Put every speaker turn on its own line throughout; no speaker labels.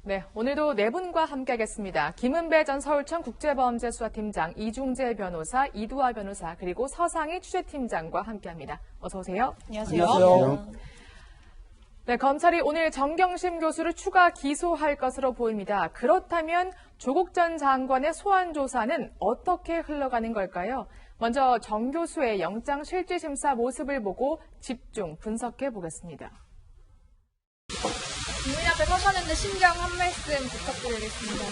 네, 오늘도 네 분과 함께하겠습니다. 김은배 전 서울청 국제범죄수사팀장, 이중재 변호사, 이두화 변호사, 그리고 서상희 취재팀장과 함께합니다. 어서 오세요.
안녕하세요.
안녕하세요.
네, 검찰이 오늘 정경심 교수를 추가 기소할 것으로 보입니다. 그렇다면 조국 전 장관의 소환 조사는 어떻게 흘러가는 걸까요? 먼저 정 교수의 영장 실질심사 모습을 보고 집중 분석해 보겠습니다.
국민 앞에 서서는데 심경 한 말씀 부탁드리겠습니다.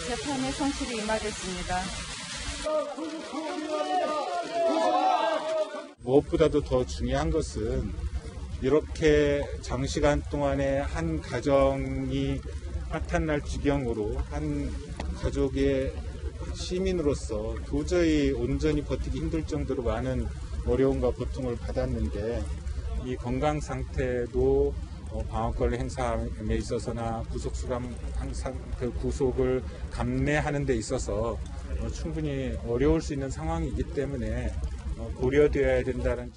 재판의 성실히 임하겠습니다.
무엇보다도 더 중요한 것은 이렇게 장시간 동안에 한 가정이 파탄날 지경으로 한 가족의 시민으로서 도저히 온전히 버티기 힘들 정도로 많은 어려움과 고통을 받았는데 이 건강 상태도 방어권을 행사함에 있어서나 구속수감 항상 그 구속을 감내하는 데 있어서 충분히 어려울 수 있는 상황이기 때문에 고려되어야 된다는.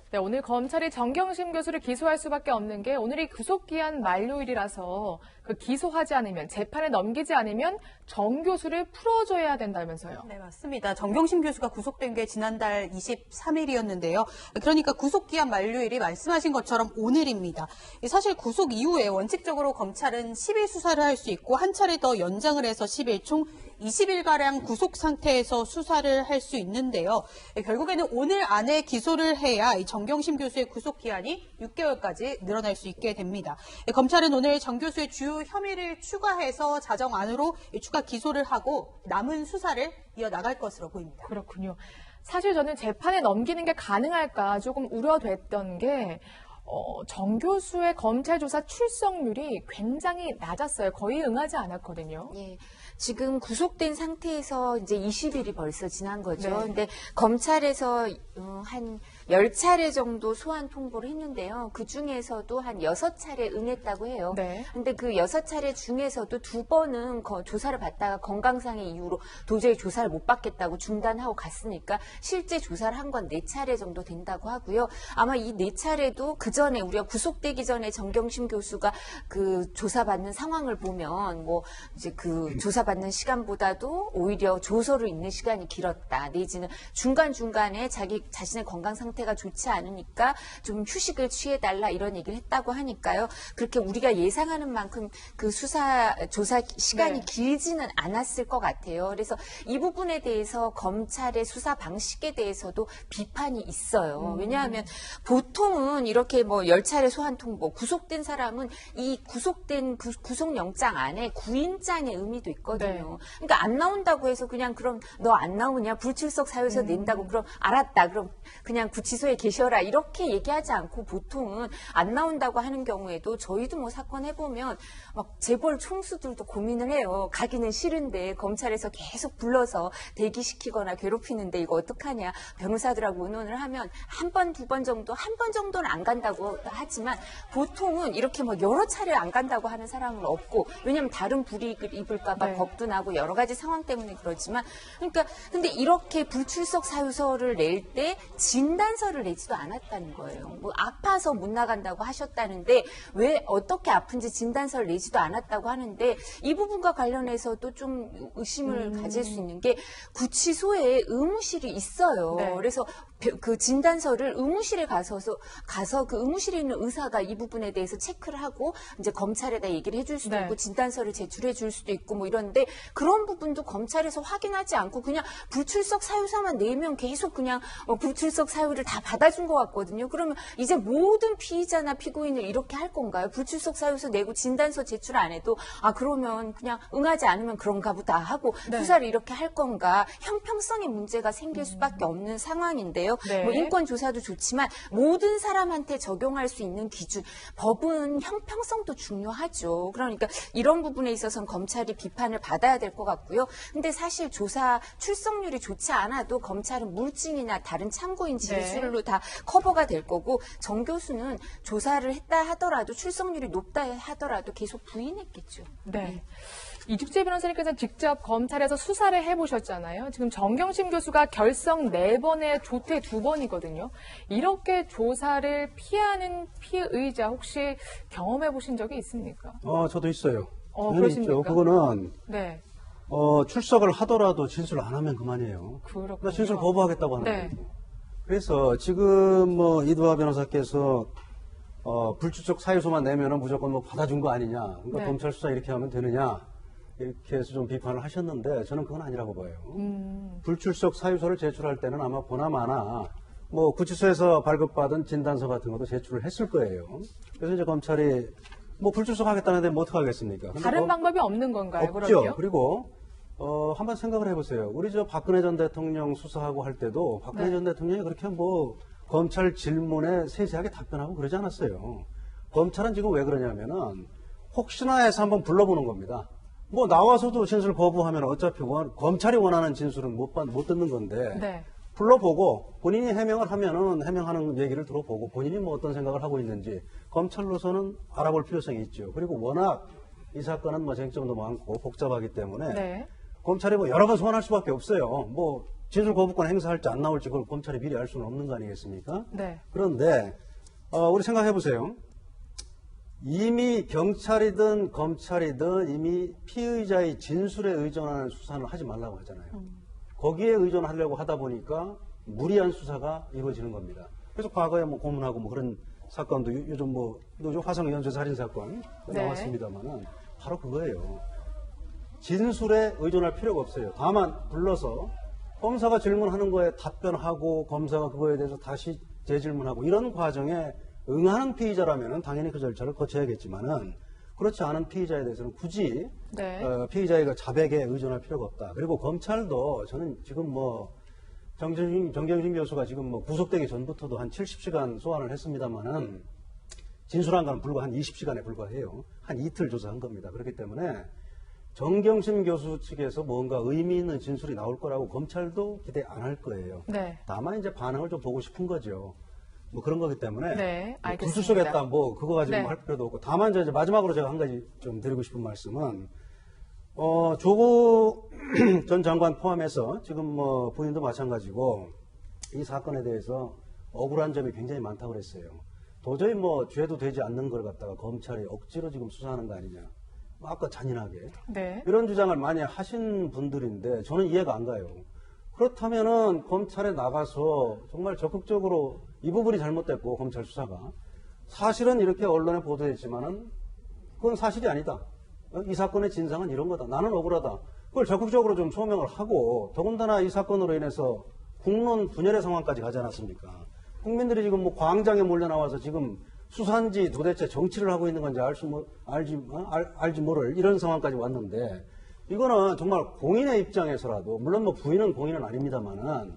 네, 오늘 검찰이 정경심 교수를 기소할 수밖에 없는 게 오늘이 구속기한 만료일이라서 그 기소하지 않으면, 재판에 넘기지 않으면 정 교수를 풀어줘야 된다면서요.
네, 맞습니다. 정경심 교수가 구속된 게 지난달 23일이었는데요. 그러니까 구속기한 만료일이 말씀하신 것처럼 오늘입니다. 사실 구속 이후에 원칙적으로 검찰은 10일 수사를 할 수 있고 한 차례 더 연장을 해서 10일, 총 20일가량 구속 상태에서 수사를 할 수 있는데요. 결국에는 오늘 안에 기소를 해야 이 정경심 교수의 구속 기한이 6개월까지 늘어날 수 있게 됩니다. 검찰은 오늘 정 교수의 주요 혐의를 추가해서 자정안으로 추가 기소를 하고 남은 수사를 이어나갈 것으로 보입니다.
그렇군요. 사실 저는 재판에 넘기는 게 가능할까 조금 우려됐던 게 정 교수의 검찰 조사 출석률이 굉장히 낮았어요. 거의 응하지 않았거든요.
예. 지금 구속된 상태에서 이제 20일이 벌써 지난 거죠.
네.
근데 검찰에서 한 10차례 정도 소환 통보를 했는데요. 그 중에서도 한 6차례 응했다고 해요.
네.
근데 그 6차례 중에서도 2번은 조사를 받다가 건강상의 이유로 도저히 조사를 못 받겠다고 중단하고 갔으니까 실제 조사를 한 건 4차례 정도 된다고 하고요. 아마 이 4차례도 그 전에 우리가 구속되기 전에 정경심 교수가 그 조사받는 상황을 보면 뭐 이제 그 조사받는 시간보다도 오히려 조서를 읽는 시간이 길었다. 내지는 중간중간에 자신의 건강 상태가 좋지 않으니까 좀 휴식을 취해달라 이런 얘기를 했다고 하니까요. 그렇게 우리가 예상하는 만큼 그 조사 시간이
네.
길지는 않았을 것 같아요. 그래서 이 부분에 대해서 검찰의 수사 방식에 대해서도 비판이 있어요. 왜냐하면 보통은 이렇게 뭐 10차례 소환 통보, 구속된 사람은 이 구속된 구속영장 안에 구인장의 의미도 있거든요.
네.
그러니까 안 나온다고 해서 그냥 그럼 너 안 나오냐? 불출석 사유서 낸다고 그럼 알았다. 그럼 그냥 구치소에 계셔라. 이렇게 얘기하지 않고 보통은 안 나온다고 하는 경우에도 저희도 뭐 사건 해보면 막 재벌 총수들도 고민을 해요. 가기는 싫은데 검찰에서 계속 불러서 대기시키거나 괴롭히는데 이거 어떡하냐. 변호사들하고 의논을 하면 한 번, 2번 정도, 한 번 정도는 안 간다고 하지만 보통은 이렇게 뭐 여러 차례 안 간다고 하는 사람은 없고 왜냐면 다른 불이익을 입을까봐
네.
겁도 나고 여러 가지 상황 때문에 그렇지만 그러니까 근데 이렇게 불출석 사유서를 낼 때 진단서를 내지도 않았다는 거예요. 뭐 아파서 못 나간다고 하셨다는데 왜 어떻게 아픈지 진단서를 내지도 않았다고 하는데 이 부분과 관련해서도 좀 의심을 가질 수 있는 게 구치소에 의무실이 있어요.
네.
그래서 그 진단서를 의무실에 가서 그 의무실에 있는 의사가 이 부분에 대해서 체크를 하고 이제 검찰에다 얘기를 해줄 수도
네.
있고 진단서를 제출해 줄 수도 있고 뭐 이런데 그런 부분도 검찰에서 확인하지 않고 그냥 불출석 사유서만 내면 계속 그냥 불출석 사유를 다 받아준 것 같거든요. 그러면 이제 모든 피의자나 피고인을 이렇게 할 건가요? 불출석 사유서 내고 진단서 제출 안 해도 그러면 그냥 응하지 않으면 그런가 보다 하고
네.
수사를 이렇게 할 건가? 형평성의 문제가 생길 수밖에 없는 상황인데요.
네.
뭐 인권 조사도 좋지만 모든 사람한테 적용할 수 있는 기준, 법은 형평성도 중요하죠. 그러니까 이런 부분에 있어서는 검찰이 비판을 받아야 될 것 같고요. 근데 사실 조사 출석률이 좋지 않아도 검찰은 물증이나 다른 참고인 진술로 다 커버가 될 거고 정 교수는 조사를 했다 하더라도 출석률이 높다 하더라도 계속 부인했겠죠.
네. 이죽재 변호사님께서 직접 검찰에서 수사를 해보셨잖아요. 지금 정경심 교수가 결성 4번에 조퇴 2번이거든요. 이렇게 조사를 피하는 피의자 혹시 경험해 보신 적이 있습니까?
저도 있어요.
그러십니까?
있죠. 그거는
네.
출석을 하더라도 진술 안 하면 그만이에요.
그렇군요.
그러니까 진술 거부하겠다고 하는
네.
거예요. 그래서 지금 이두하 변호사께서 불출석 사유서만 내면은 무조건 받아준 거 아니냐. 그러니까
네.
검찰 수사 이렇게 하면 되느냐. 이렇게 해서 좀 비판을 하셨는데 저는 그건 아니라고 봐요. 불출석 사유서를 제출할 때는 아마 보나마나 구치소에서 발급받은 진단서 같은 것도 제출을 했을 거예요. 그래서 이제 검찰이 불출석하겠다는데 어떡하겠습니까?
다른 방법이 없는 건가요?
없죠.
그럼요?
그리고 한번 생각을 해보세요. 우리 박근혜 전 대통령 수사하고 할 때도 박근혜
네.
전 대통령이 그렇게 검찰 질문에 세세하게 답변하고 그러지 않았어요. 검찰은 지금 왜 그러냐면은 혹시나 해서 한번 불러보는 겁니다. 나와서도 진술 거부하면 어차피 검찰이 원하는 진술은 못 듣는 건데
네.
불러보고 본인이 해명을 하면은 해명하는 얘기를 들어보고 본인이 어떤 생각을 하고 있는지 검찰로서는 알아볼 필요성이 있죠. 그리고 워낙 이 사건은 쟁점도 많고 복잡하기 때문에
네.
검찰이 여러 번 소환할 수밖에 없어요. 진술 거부권 행사할지 안 나올지 그걸 검찰이 미리 알 수는 없는 거 아니겠습니까?
네.
그런데 우리 생각해 보세요. 이미 경찰이든 검찰이든 이미 피의자의 진술에 의존하는 수사는 하지 말라고 하잖아요. 거기에 의존하려고 하다 보니까 무리한 수사가 이루어지는 겁니다. 그래서 과거에 고문하고 그런 사건도 요즘 화성 연쇄 살인 사건
네.
나왔습니다만은 바로 그거예요. 진술에 의존할 필요가 없어요. 다만 불러서 검사가 질문하는 거에 답변하고 검사가 그거에 대해서 다시 재질문하고 이런 과정에 응하는 피의자라면 당연히 그 절차를 거쳐야겠지만은 그렇지 않은 피의자에 대해서는 굳이
네.
피의자가 자백에 의존할 필요가 없다. 그리고 검찰도 저는 지금 정경심 교수가 지금 구속되기 전부터도 한 70시간 소환을 했습니다만은 진술한 건 불과 한 20시간에 불과해요. 한 이틀 조사한 겁니다. 그렇기 때문에 정경심 교수 측에서 뭔가 의미 있는 진술이 나올 거라고 검찰도 기대 안 할 거예요.
네.
다만 이제 반응을 좀 보고 싶은 거죠. 그런 거기 때문에
네, 알겠습니다.
불출석했다 그거 가지고
네.
할 필요도 없고 다만 이제 마지막으로 제가 한 가지 좀 드리고 싶은 말씀은 조국 전 장관 포함해서 지금 부인도 마찬가지고 이 사건에 대해서 억울한 점이 굉장히 많다고 그랬어요. 도저히 죄도 되지 않는 걸 갖다가 검찰이 억지로 지금 수사하는 거 아니냐. 아까 잔인하게
네.
이런 주장을 많이 하신 분들인데 저는 이해가 안 가요. 그렇다면은 검찰에 나가서 정말 적극적으로 이 부분이 잘못됐고 검찰 수사가 사실은 이렇게 언론에 보도했지만은 그건 사실이 아니다. 이 사건의 진상은 이런 거다. 나는 억울하다. 그걸 적극적으로 좀 소명을 하고 더군다나 이 사건으로 인해서 국론 분열의 상황까지 가지 않았습니까? 국민들이 지금 광장에 몰려 나와서 지금 수사인지 도대체 정치를 하고 있는 건지 알지 모를 이런 상황까지 왔는데 이거는 정말 공인의 입장에서라도 물론 부인은 공인은 아닙니다만은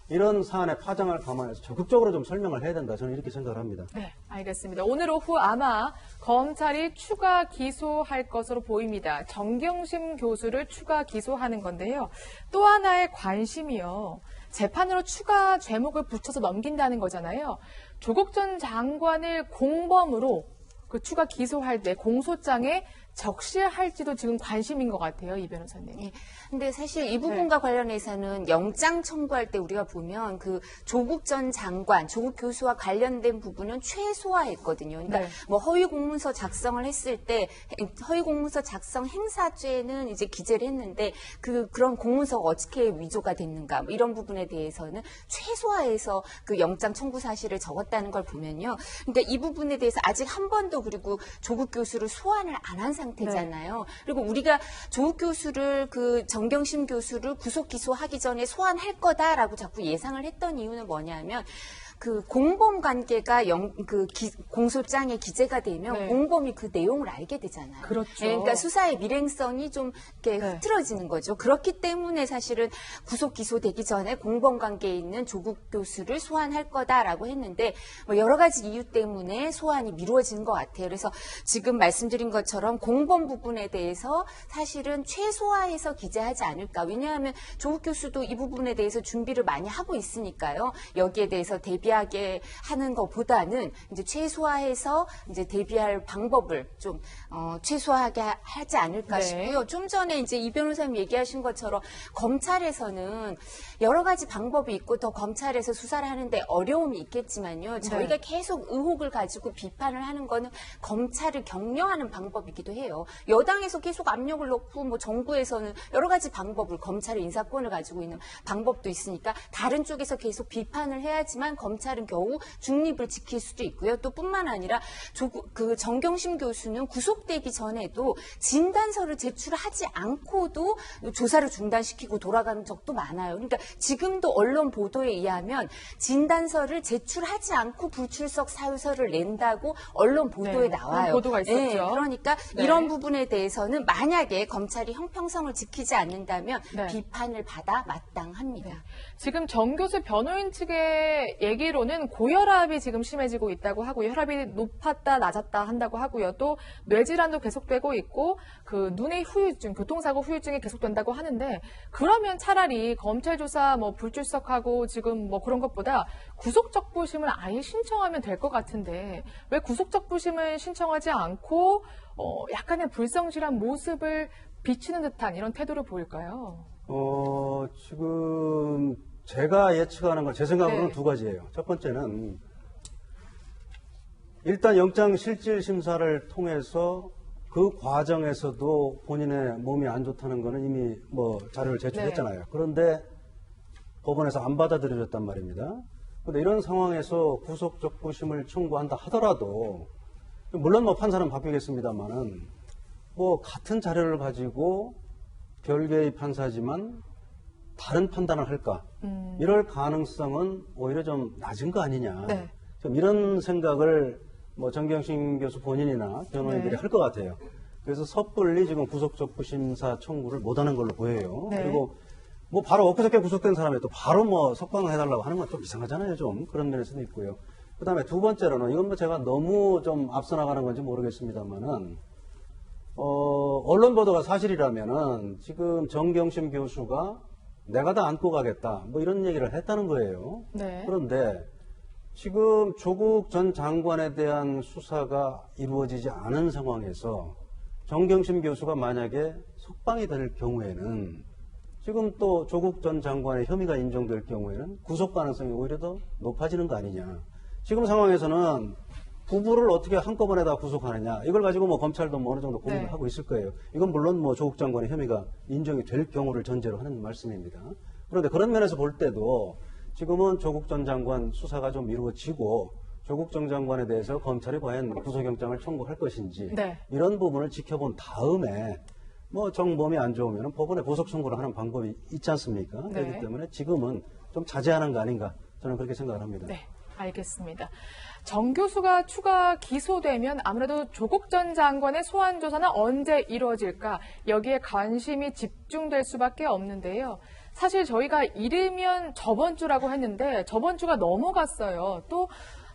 이런 사안의 파장을 감안해서 적극적으로 좀 설명을 해야 된다. 저는 이렇게 생각을 합니다.
네, 알겠습니다. 오늘 오후 아마 검찰이 추가 기소할 것으로 보입니다. 정경심 교수를 추가 기소하는 건데요. 또 하나의 관심이요. 재판으로 추가 죄목을 붙여서 넘긴다는 거잖아요. 조국 전 장관을 공범으로 그 추가 기소할 때 공소장에 적시할지도 지금 관심인 것 같아요, 이 변호사님.
예. 근데 사실 이 부분과 관련해서는 영장 청구할 때 우리가 보면 그 조국 전 장관, 조국 교수와 관련된 부분은 최소화했거든요. 그러니까
네.
허위 공문서 작성을 했을 때 허위 공문서 작성 행사죄는 이제 기재를 했는데 그런 공문서가 어떻게 위조가 됐는가 이런 부분에 대해서는 최소화해서 그 영장 청구 사실을 적었다는 걸 보면요. 그러니까 이 부분에 대해서 아직 한 번도 그리고 조국 교수를 소환을 안 한 상태잖아요. 그리고 우리가 조국 교수를 정경심 교수를 구속 기소하기 전에 소환할 거다라고 자꾸 예상을 했던 이유는 뭐냐면 그 공범 관계가 공소장에 기재가 되면
네.
공범이 그 내용을 알게 되잖아요.
그렇죠.
그러니까 수사의 밀행성이 좀 이렇게
네.
흐트러지는 거죠. 그렇기 때문에 사실은 구속 기소되기 전에 공범 관계에 있는 조국 교수를 소환할 거다라고 했는데 여러 가지 이유 때문에 소환이 미뤄진 것 같아요. 그래서 지금 말씀드린 것처럼 공범 부분에 대해서 사실은 최소화해서 기재하지 않을까. 왜냐하면 조국 교수도 이 부분에 대해서 준비를 많이 하고 있으니까요. 여기에 대해서 대비 대비하게 하는 것보다는 이제 최소화해서 이제 대비할 방법을 좀 최소화하게 하지 않을까
네.
싶고요. 좀 전에 이제 이 변호사님 얘기하신 것처럼 검찰에서는 여러 가지 방법이 있고 더 검찰에서 수사를 하는데 어려움이 있겠지만요. 저희가 계속 의혹을 가지고 비판을 하는 거는 검찰을 격려하는 방법이기도 해요. 여당에서 계속 압력을 넣고 뭐 정부에서는 여러 가지 방법을 검찰의 인사권을 가지고 있는 방법도 있으니까 다른 쪽에서 계속 비판을 해야지만 검찰은 겨우 중립을 지킬 수도 있고요. 또 뿐만 아니라 그 정경심 교수는 구속되기 전에도 진단서를 제출하지 않고도 조사를 중단시키고 돌아가는 적도 많아요. 그러니까 지금도 언론 보도에 의하면 진단서를 제출하지 않고 불출석 사유서를 낸다고 언론 보도에
네,
나와요.
그런 보도가 있었죠.
네, 그러니까
네.
이런 부분에 대해서는 만약에 검찰이 형평성을 지키지 않는다면
네.
비판을 받아 마땅합니다.
지금 정 교수 변호인 측의 얘기로는 고혈압이 지금 심해지고 있다고 하고요. 혈압이 높았다 낮았다 한다고 하고요. 또 뇌질환도 계속되고 있고 그 눈의 후유증, 교통사고 후유증이 계속된다고 하는데 그러면 차라리 검찰 조사 뭐 불출석하고 지금 뭐 그런 것보다 구속적부심을 아예 신청하면 될 것 같은데 왜 구속적부심을 신청하지 않고 약간의 불성실한 모습을 비치는 듯한 이런 태도를 보일까요?
지금 제가 예측하는 건 제 생각으로는
네.
두 가지예요. 첫 번째는 일단 영장 실질 심사를 통해서 그 과정에서도 본인의 몸이 안 좋다는 거는 이미 뭐 자료를 제출했잖아요. 그런데 법원에서 안 받아들여졌단 말입니다. 그런데 이런 상황에서 구속적부심을 청구한다 하더라도 물론 뭐 판사는 바뀌겠습니다만은 뭐 같은 자료를 가지고 별개의 판사지만 다른 판단을 할까? 이럴 가능성은 오히려 좀 낮은 거 아니냐?
네.
좀 이런 생각을 뭐 정경심 교수 본인이나 변호인들이
네.
할 것 같아요. 그래서 섣불리 지금 구속적부심사 청구를 못하는 걸로 보여요.
네.
그리고 뭐 바로 엊그저께 구속된 사람이 또 바로 뭐 석방을 해달라고 하는 건 좀 이상하잖아요. 좀 그런 면에서도 있고요. 그다음에 두 번째로는 이건 뭐 제가 너무 좀 앞서 나가는 건지 모르겠습니다만은 언론 보도가 사실이라면은 지금 정경심 교수가 내가 다 안고 가겠다 뭐 이런 얘기를 했다는 거예요.
네.
그런데 지금 조국 전 장관에 대한 수사가 이루어지지 않은 상황에서 정경심 교수가 만약에 석방이 될 경우에는 지금 또 조국 전 장관의 혐의가 인정될 경우에는 구속 가능성이 오히려 더 높아지는 거 아니냐. 지금 상황에서는 부부를 어떻게 한꺼번에 다 구속하느냐. 이걸 가지고 뭐 검찰도 뭐 어느 정도 고민을
네.
하고 있을 거예요. 이건 물론 뭐 조국 장관의 혐의가 인정이 될 경우를 전제로 하는 말씀입니다. 그런데 그런 면에서 볼 때도 지금은 조국 전 장관 수사가 좀 이루어지고 조국 전 장관에 대해서 검찰이 과연 구속영장을 청구할 것인지
네.
이런 부분을 지켜본 다음에 뭐 정범이 안 좋으면 법원에 보석 청구를 하는 방법이 있지 않습니까?
네.
그렇기 때문에 지금은 좀 자제하는 거 아닌가 저는 그렇게 생각을 합니다.
네, 알겠습니다. 정 교수가 추가 기소되면 아무래도 조국 전 장관의 소환 조사는 언제 이루어질까 여기에 관심이 집중될 수밖에 없는데요. 사실 저희가 이르면 저번 주라고 했는데 저번 주가 넘어갔어요. 또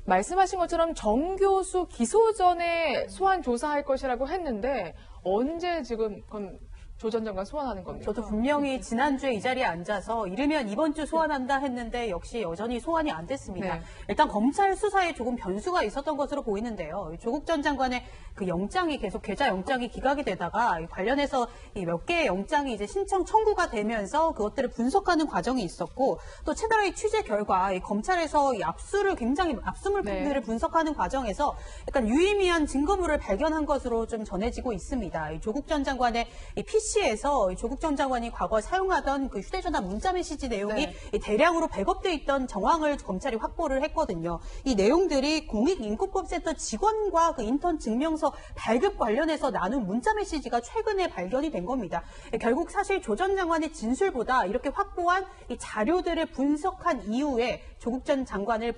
말씀하신 것처럼 정 교수 기소 전에 소환 조사할 것이라고 했는데 언제 지금 그럼 조 전 장관 소환하는 겁니다.
저도 분명히 지난주에 이 자리에 앉아서 이르면 이번 주 소환한다 했는데 역시 여전히 소환이 안 됐습니다.
네.
일단 검찰 수사에 조금 변수가 있었던 것으로 보이는데요. 조국 전 장관의 그 영장이 계속 계좌 영장이 기각이 되다가 관련해서 몇 개의 영장이 이제 신청 청구가 되면서 그것들을 분석하는 과정이 있었고 또 채널A 취재 결과 검찰에서 이 압수물품들을
네.
분석하는 과정에서 약간 유의미한 증거물을 발견한 것으로 좀 전해지고 있습니다. 조국 전 장관의 PC에서 조국 전 장관이 과거 사용하던 그 휴대전화 문자 메시지 내용이
네.
대량으로 백업돼 있던 정황을 검찰이 확보를 했거든요. 이 내용들이 공익인권법센터 직원과 그 인턴 증명서 발급 관련해서 나눈 문자 메시지가 최근에 발견이 된 겁니다. 결국 사실 조 전 장관의 진술보다 이렇게 확보한 이 자료들을 분석한 이후에 조국 전 장관을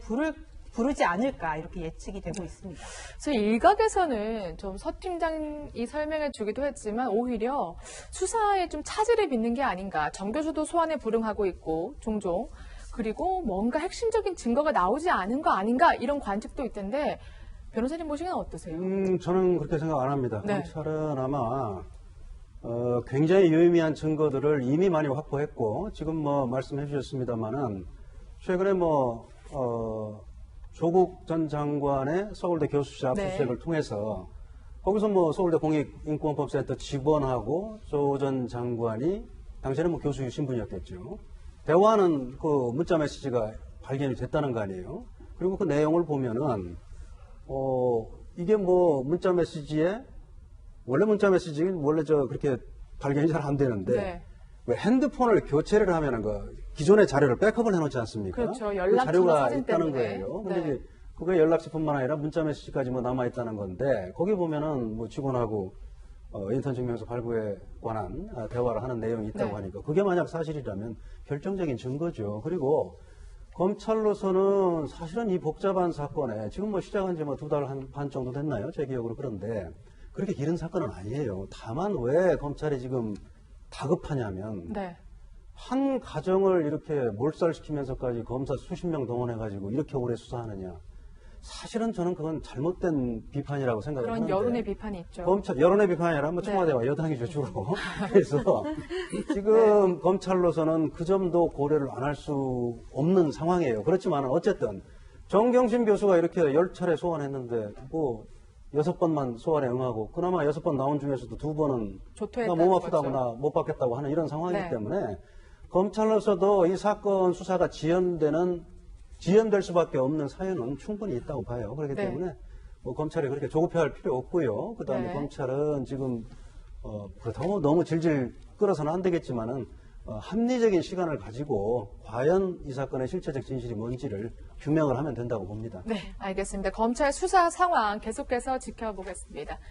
부르지 않을까 이렇게 예측이 되고 있습니다.
그래서 일각에서는 좀 서 팀장이 설명해 주기도 했지만 오히려 수사에 좀 차질을 빚는 게 아닌가. 정 교수도 소환에 불응하고 있고 종종. 그리고 뭔가 핵심적인 증거가 나오지 않은 거 아닌가 이런 관측도 있던데 변호사님 보시기는 어떠세요?
저는 그렇게 생각 안 합니다.
네.
검찰은 아마 굉장히 유의미한 증거들을 이미 많이 확보했고 지금 뭐 말씀해 주셨습니다만은 최근에 뭐 조국 전 장관의 서울대 교수실 압수수색을 통해서 거기서 뭐 서울대 공익인권법센터 직원하고 조 전 장관이 당시에는 뭐 교수 신분이었겠죠. 대화하는 그 문자 메시지가 발견이 됐다는 거 아니에요. 그리고 그 내용을 보면은 이게 뭐 문자 메시지에 원래 문자 메시지 원래 그렇게 발견이 잘 안 되는데
네.
왜 핸드폰을 교체를 하면은 그 기존의 자료를 백업을 해놓지 않습니까?
그렇죠.
그
연락처나
자료가
사진
있다는
때문에.
거예요. 근데
네.
이제 그게 연락처뿐만 아니라 문자 메시지까지 뭐 남아 있다는 건데 거기 보면은 뭐 직원하고 인턴 증명서 발부에 관한 대화를 하는 내용이 있다고
네.
하니까 그게 만약 사실이라면 결정적인 증거죠. 그리고 검찰로서는 사실은 이 복잡한 사건에 지금 뭐 시작한 지 뭐 2달 반 정도 됐나요? 제 기억으로. 그런데 그렇게 길은 사건은 아니에요. 다만 왜 검찰이 지금 다급하냐면
네.
한 가정을 이렇게 몰살시키면서까지 검사 수십 명 동원해가지고 이렇게 오래 수사하느냐. 사실은 저는 그건 잘못된 비판이라고 생각을
그런
하는데.
여론의 비판이 있죠.
검찰, 여론의 비판이 아니라 뭐
네.
청와대와 여당이죠, 주로. 그래서 지금 검찰로서는 그 점도 고려를 안 할 수 없는 상황이에요. 그렇지만 어쨌든 정경심 교수가 이렇게 10차례 소환했는데 뭐 6번만 소환에 응하고 그나마 6번 나온 중에서도 2번은
조퇴했다는
몸 아프다고
거죠.
나 못 받겠다고 하는 이런 상황이기
네.
때문에 검찰로서도 이 사건 수사가 지연될 수밖에 없는 사유는 충분히 있다고 봐요. 그렇기
네.
때문에 뭐 검찰이 그렇게 조급해할 필요 없고요. 그다음에
네.
검찰은 지금 그렇다고 너무 질질 끌어서는 안 되겠지만은 합리적인 시간을 가지고 과연 이 사건의 실체적 진실이 뭔지를 규명을 하면 된다고 봅니다.
네, 알겠습니다. 검찰 수사 상황 계속해서 지켜보겠습니다.